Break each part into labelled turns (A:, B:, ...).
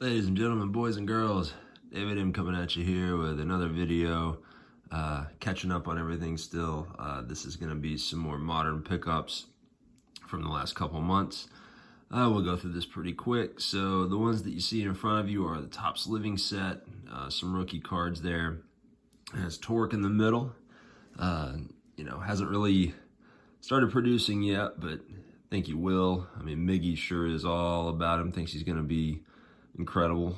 A: Ladies and gentlemen, boys and girls, David M coming at you here with another video, catching up on everything still. This is going to be some more modern pickups from the last couple months. We'll go through this pretty quick. So the ones that you see in front of you are the Topps Living set, some rookie cards there. It has Torque in the middle. Hasn't really started producing yet, but I think he will. I mean, Miggy sure is all about him, thinks he's going to be incredible.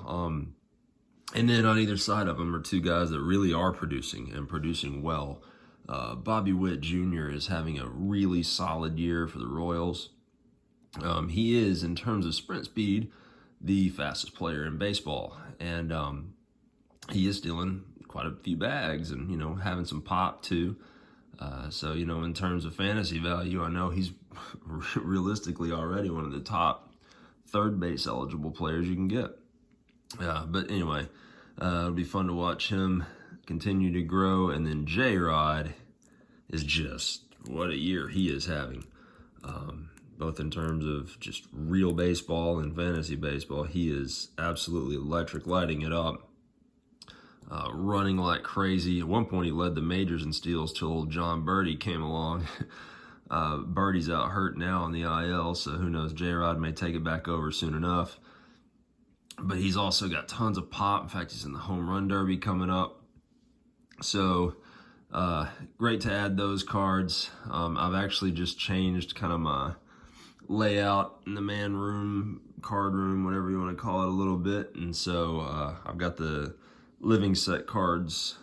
A: And then on either side of them are two guys that really are producing and producing well. Bobby Witt Jr. is having a really solid year for the Royals. He is, in terms of sprint speed, the fastest player in baseball. And he is stealing quite a few bags and, having some pop too. So, in terms of fantasy value, I know he's realistically already one of the top third base eligible players you can get. But anyway, it'll be fun to watch him continue to grow. And then J-Rod is just, what a year he is having. Both in terms of just real baseball and fantasy baseball. He is absolutely electric, lighting it up. Running like crazy. At one point he led the majors in steals till John Birdie came along. Birdie's out hurt now on the IL, so who knows, J-Rod may take it back over soon enough. But he's also got tons of pop. In fact, he's in the home run derby coming up. So great to add those cards. I've actually just changed kind of my layout in the man room, card room, whatever you want to call it, a little bit. And so I've got the living set cards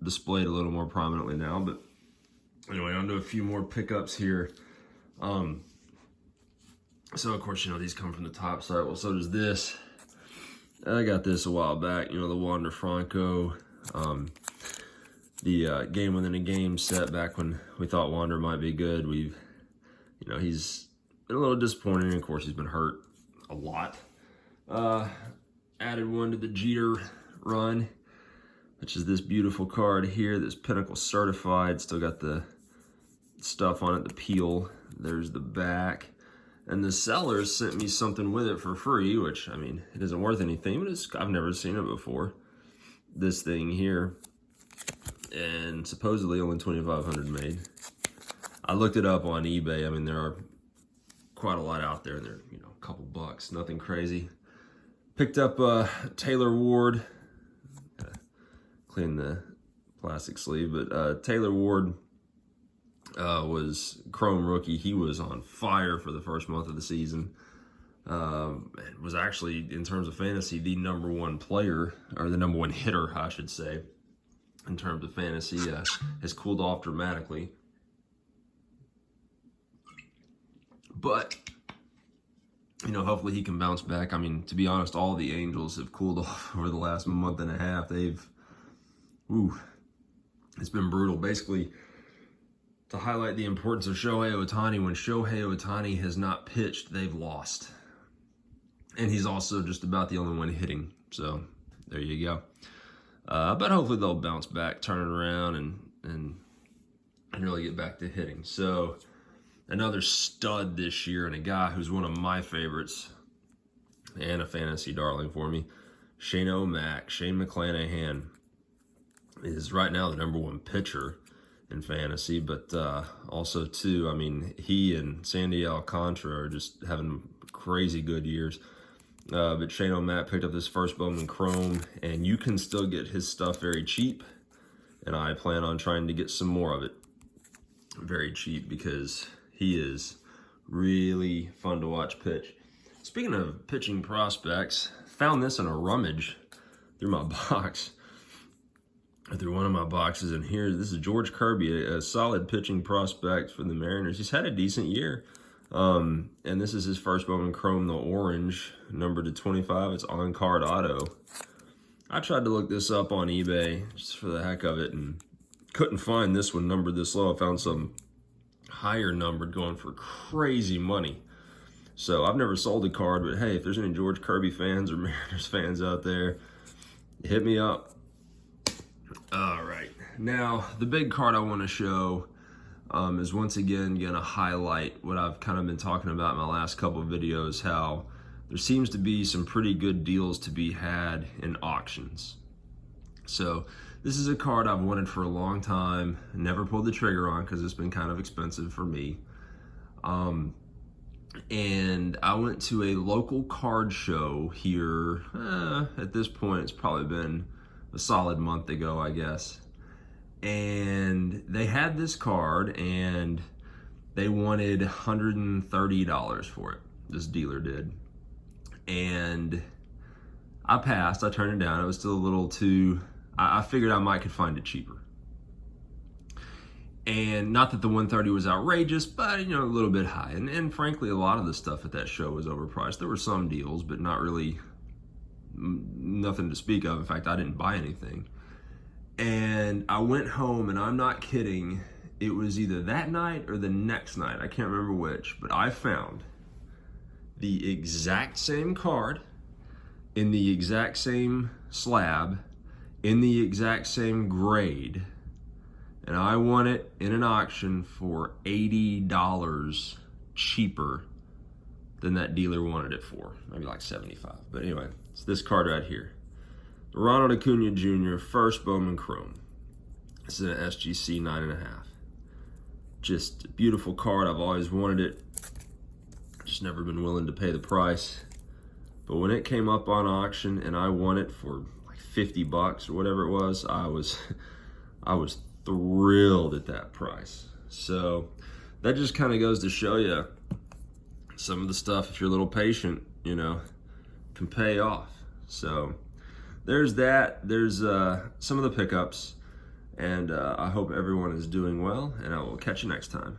A: displayed a little more prominently now. But anyway, on to a few more pickups here. So of course, these come from the top side. Well, so does this. I got this a while back, the Wander Franco, the game within a game set back when we thought Wander might be good. He's been a little disappointing. Of course, he's been hurt a lot. Added one to the Jeter run, which is this beautiful card here, this Pinnacle Certified. Still got the stuff on it, the peel. There's the back. And the sellers sent me something with it for free, which, it isn't worth anything, but I've never seen it before. This thing here. And supposedly only 2,500 made. I looked it up on eBay. There are quite a lot out there. They're, a couple bucks, nothing crazy. Picked up Taylor Ward. Clean the plastic sleeve, but Taylor Ward was Chrome rookie. He was on fire for the first month of the season. Was actually, in terms of fantasy, the number one player, or the number one hitter, I should say, in terms of fantasy. Has cooled off dramatically. But, hopefully he can bounce back. To be honest, all the Angels have cooled off over the last month and a half. It's been brutal. Basically, to highlight the importance of Shohei Ohtani, when Shohei Ohtani has not pitched, they've lost. And he's also just about the only one hitting. So there you go. But hopefully they'll bounce back, turn it around, and really get back to hitting. So another stud this year, and a guy who's one of my favorites and a fantasy darling for me, Shane McClanahan, is right now the number one pitcher in fantasy, but also too, he and Sandy Alcantara are just having crazy good years. But Shane O'Mac picked up this first Bowman Chrome, and you can still get his stuff very cheap, and I plan on trying to get some more of it very cheap because he is really fun to watch pitch. Speaking of pitching prospects, found this in a rummage through my box. Through one of my boxes, and here, this is George Kirby, a solid pitching prospect for the Mariners. He's had a decent year, and this is his first Bowman Chrome, the orange, numbered to 25. It's on-card auto. I tried to look this up on eBay just for the heck of it, and couldn't find this one numbered this low. I found some higher numbered going for crazy money. So I've never sold a card, but hey, if there's any George Kirby fans or Mariners fans out there, hit me up. All right, now the big card I want to show is once again going to highlight what I've kind of been talking about in my last couple of videos, how there seems to be some pretty good deals to be had in auctions. So this is a card I've wanted for a long time, never pulled the trigger on because it's been kind of expensive for me. And I went to a local card show here, at this point it's probably been a solid month ago, I guess. And they had this card and they wanted $130 for it, this dealer did. And I passed, I turned it down. It was still a little too, I figured I might could find it cheaper. And not that the 130 was outrageous, but a little bit high. And frankly, a lot of the stuff at that show was overpriced. There were some deals, but not really, nothing to speak of. In fact, I didn't buy anything. And I went home, and I'm not kidding, it was either that night or the next night, I can't remember which, but I found the exact same card in the exact same slab, in the exact same grade, and I won it in an auction for $80 cheaper than that dealer wanted it for. Maybe like 75. But anyway, it's this card right here. Ronald Acuna Jr., first Bowman Chrome. This is an SGC 9.5. Just a beautiful card. I've always wanted it. Just never been willing to pay the price. But when it came up on auction and I won it for like $50 or whatever it was, I was thrilled at that price. So that just kind of goes to show you some of the stuff, if you're a little patient, can pay off. So there's that. There's some of the pickups, and I hope everyone is doing well, and I will catch you next time.